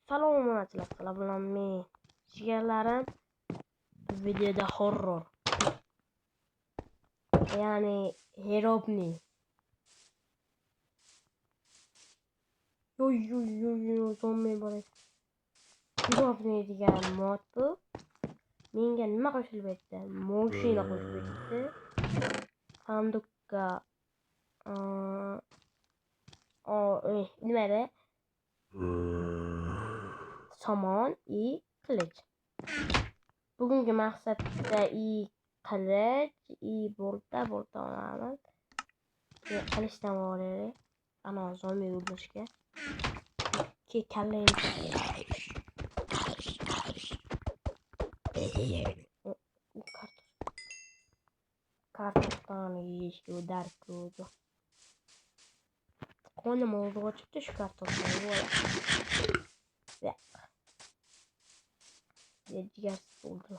Salomatlar, sizlar bilan men jigarlarim bu videoda horror. Ya'ni Herobni. Zombi bor. Herobni degan mod bu. Menga nima qo'shilib ketdi? Mashina qo'shilib ketdi. Sanduqqa nimada? Somon i qilich. Bugungi maqsadda qilich, bolta olamiz. Qilichdan olaylik. Ana zombi o'ldirishga. Kallayni kartoshkani yeyishga dardi. Qo'lim og'ziga chiqdi shu kartoshkani bo'ladi. Jigarsiz bo'ldi.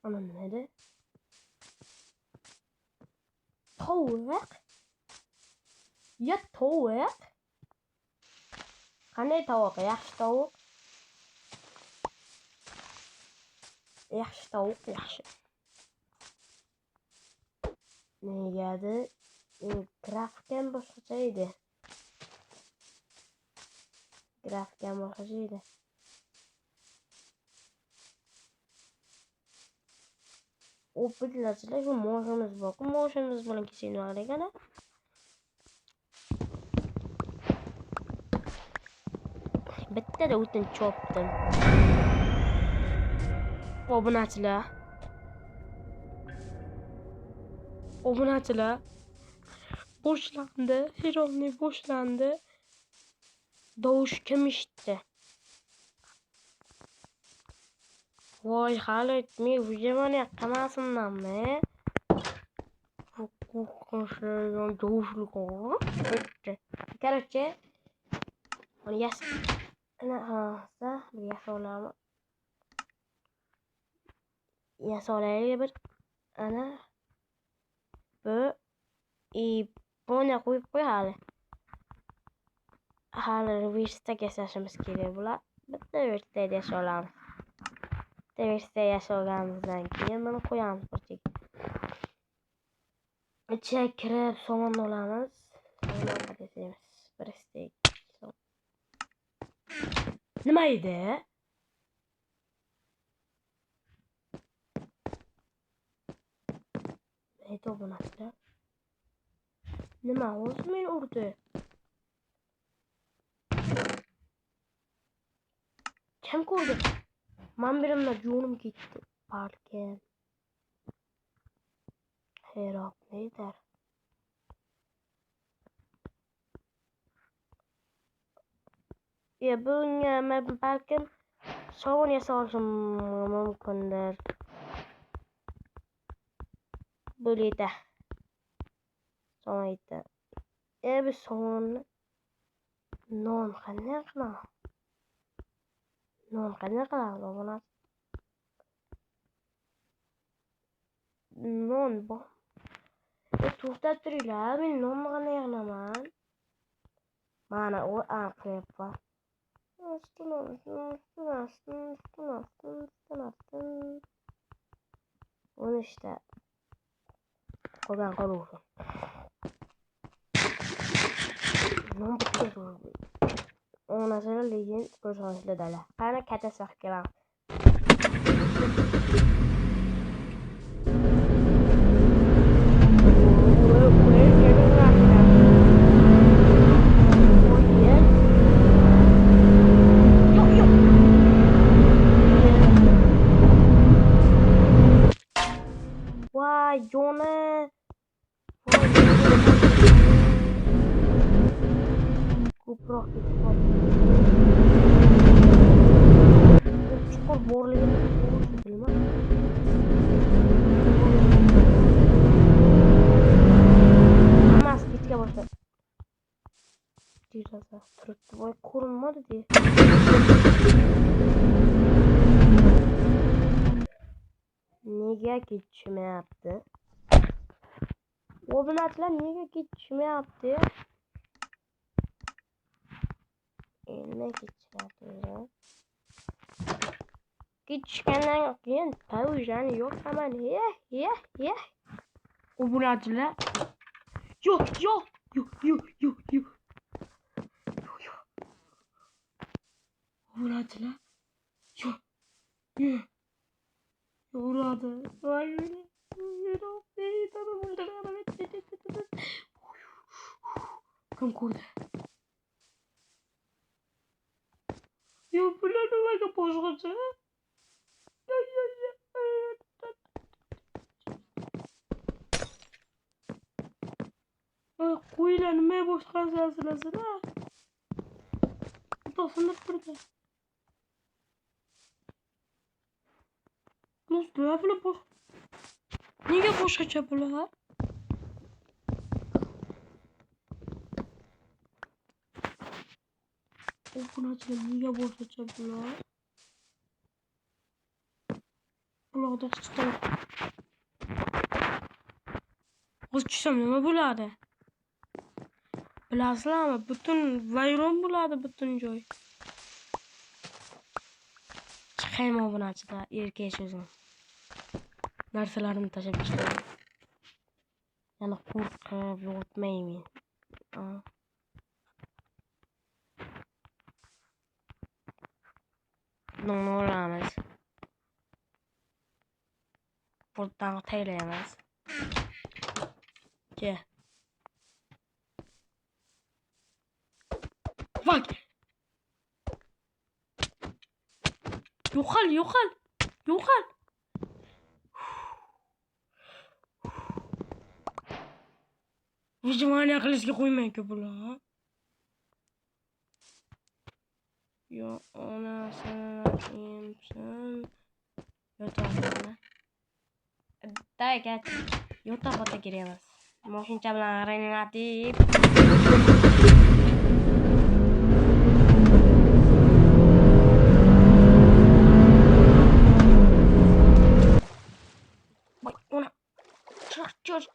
Ana nima? Tovuq? Ya tovuq? Qanday tovuq? Yaxshi tovuq. Yaxshi. Negadir grafikam boshqacha edi. O bilasizlar shu moshimiz bor. Moshimiz bilan kesaylik ana. Bittada o'tin chopdim. Obunachilar. Boshlandi. Herobni boshlandi. Dovush kim eshitdi? Voy hali men videoni qamasindanmi? Короче, onu yasolaylik bir ana bu buna qo'yib qo'yadi. Hali versiyaga yasashimiz kerak bular. Bitta versiyada yasholamiz. Bitta versiya yashaganimizdan keyin buni qo'yamiz burchaga. Ichiga kirib somon olamiz. Bir istek. Nima edi? Neydi bu narsa? Nima o'zi meni urdi? Kim ko'rdi? Men birimda jonim ketdi. Balkim Herobnidir. Bunga balkim sovun yasolishim mumkindir. Bo'lida. So'ydi. Bir sovunni non qanday qilamiz? Buni? Non bor. To'xtab turinglar, men nonni qanday qilaman? Mana u aqlyapti. Onu işte koygan koyuyorsun. Ne yapıyorsun? Ona sonra ligin koşmasıyla dala. Kana kata saklan. Jona ko'proq chuqur borligini bilmayman. Hammasi ketga boshladi. Deraza turibdi. Voy ko'rinmadi de. Nega ketishmayapti? Obunachilar nega ketishmayapti? Ne geçiyor? Geçkenler keyin tavjan yok aman ye. Obunachilar. Yo'q. Obunachilar. Yo'q. Uradi. Voy. Kim ko'rdi? Yo'q, bular nimaga boshqacha? Qo'ylar nima boshqarsizlar? Xudo turdi. Bular bosh. Nega boshqacha bular? Obunachilar nega boshqacha bular? Bularda chiqdim. O'z tushsam nima bo'ladi? Bilasizlarmi? Butun vayron bo'ladi butun joy. Chiqaymi obunachilar? Erkash o'zim. Narsalarimni tashlab chiqaman. Yana qo'rqib yotmayman. Nima olamiz? Buradan taylaymiz. Ke. Bak. Yo'qol. Vijmoniya qilishga qo'ymaydi bular. Yo, onasini yo'taqda. Daygat. Yo'taqda kiramiz. Moshincha bilan g'aynatib.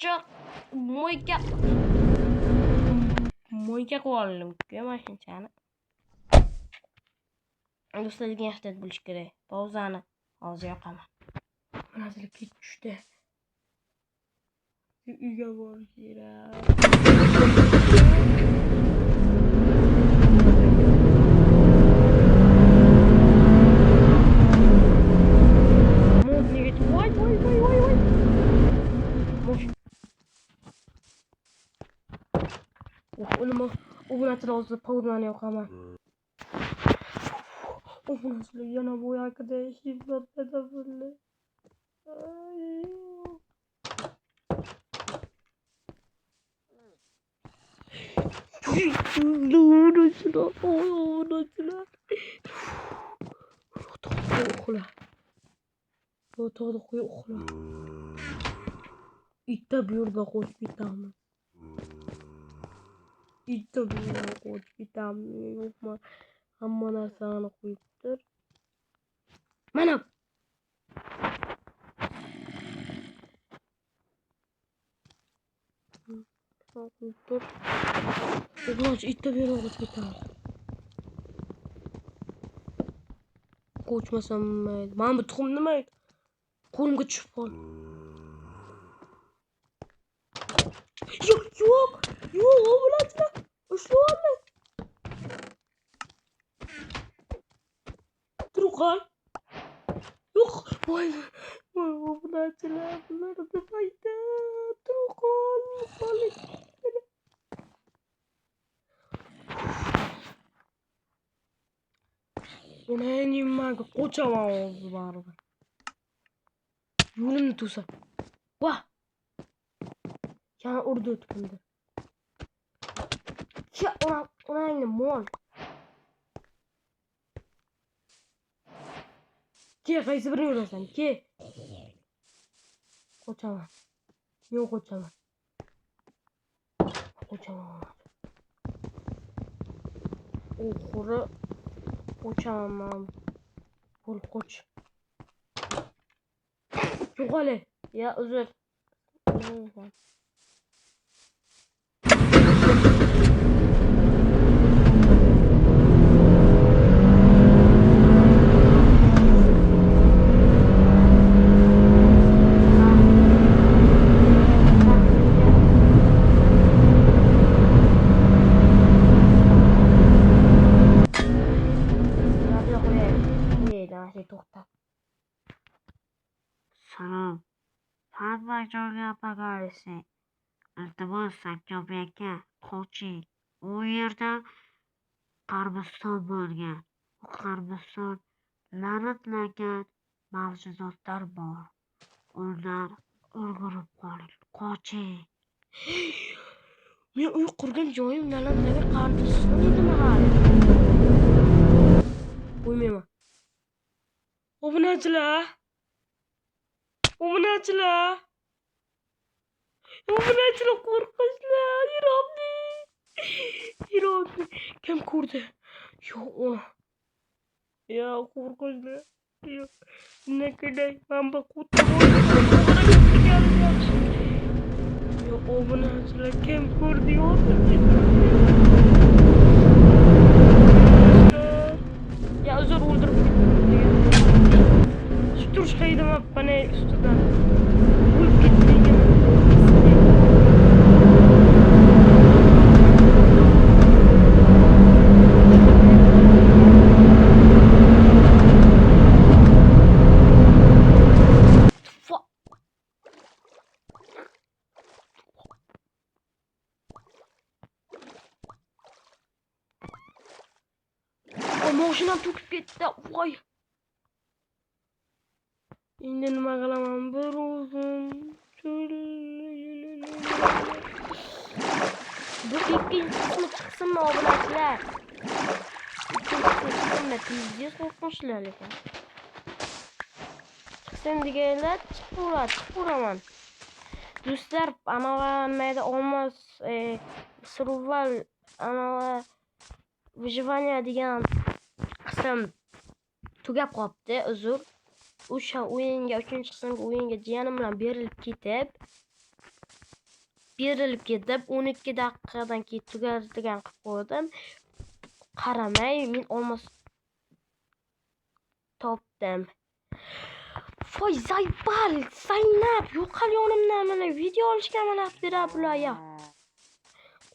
Chiq. Mo'yga qo'ydim. Mashinchani. Do'stlarga ehtiyot bo'lish kerak. Pauzani hozir yoqaman. Manzilga tushdi. Uyga borish kerak. Obunachilar o'zi pauzani yoqaman. Obunachilar yana bu yoqda ishlayapti bular. Obunachilar. Yo'taqda qo'y uxla. Itta bu yerda qo'yib ketamiz. Yo'qmi? Hamma narsani qo'yibdir. Mana. Dur. Obunachi itta bu yerga qo'yib ketamiz. Qo'chmasam mayli. Mana bu tuxum nima edi? Qo'limga tushib qoldi. Yo'q, obunachilar. Ushloldi. Turqol. Yo'q, voy obunachilar, bular nimaydi? Turqol. Buni nimaga qo'chaman o'zi baribir. Yo'limni to'sib. Voh. Yana urdi o'tganda. Onangni mol. Ke, qaysi birini urasan? Ke. Qo'chaman. Yo'q, qo'chaman. Oxiri qo'chaman. Qo'ch. Yo'qole. Ya uzr. Salom. Hamma joyga pag'alisi. Iltimos, Sakkob aka, qoching. U yerda Qarmiston bo'lgan. U Qarmiston la'natlangan mavjudotlar bor. Undan o'rgilib qoling. Qoching. Men uy qurgan joyim la'natlangan Qarmiston edimi hali? Qo'ymayman. Obunachilar. Obunachilar. Obunachilar qo'rqishlar. Iroqni. Kim ko'rdi? Yo'q. Ya qo'rqishlar. Yo'q. Ne kadar mamba Yo'q, obunachilar kim ko'rdi? Yo'q. Ya uzr o'ldirib ketdi. Shu turish haydamab bana ustidan. O'lib ketgan. Mashinam to'kib ketdi. Voy. Endi nima qilaman? Bir o'zim. Bu ikkinchi qismi chiqsinmi obunachilar? Ikkinchi qismi chiqsinmi? Tezda qo'rqinchlar lekin. Chiqsin deganlar chiqaman. Do'stlar, nimayda olmos survival выживание degan qism tugab qolibdi. Uzr. O'sha o'yinga 3-qismga o'yinga jiyanim bilan berilib ketib 12 daqiqadan keyin tugadigan qilib qo'ydim. Qaramay men olmos topdim. Voy Zaynab yo'qol yonimdan mana video olishga amalabdilar bular ya.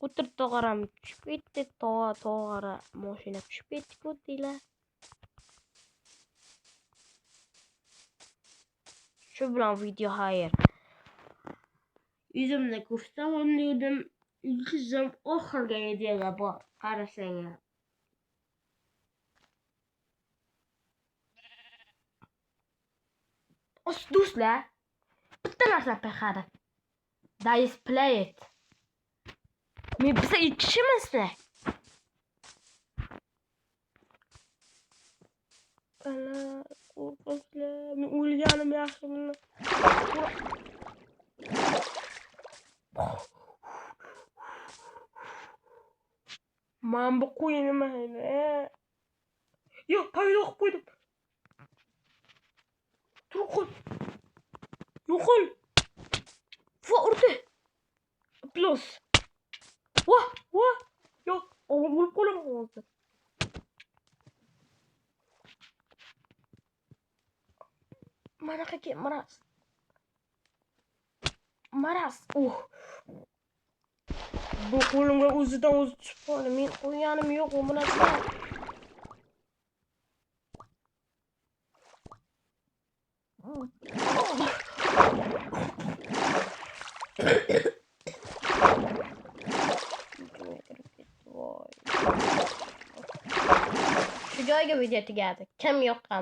O'tir tog'aram tushib ketdi, tog'ara mashina tushib ketdi ko'rdinglar. Shu bilan video xayr. Yuzimni ko'rsam dedim, yuzim oxirgi videoga bor. Qarasanglar. Do'stlar, bitta narsa payqadim. Dice play it. Men biza 2 kishimizmi? Ana, qo'rqishlar. Men o'lganim yaxshi buni. Men bu qo'yinimni yo'q, paydo qilib qo'ydim. Turqul. Yo'qol. Urdi. Plus. Voh. Yo'q, o'lib qolaman hozir. Mana qaki maras. Bu qo'limga o'zidan o'zi tushib qoldi. Men qo'yganim yo'q, bu narsa. Shu joyga video tugadi. Kim yoqqan?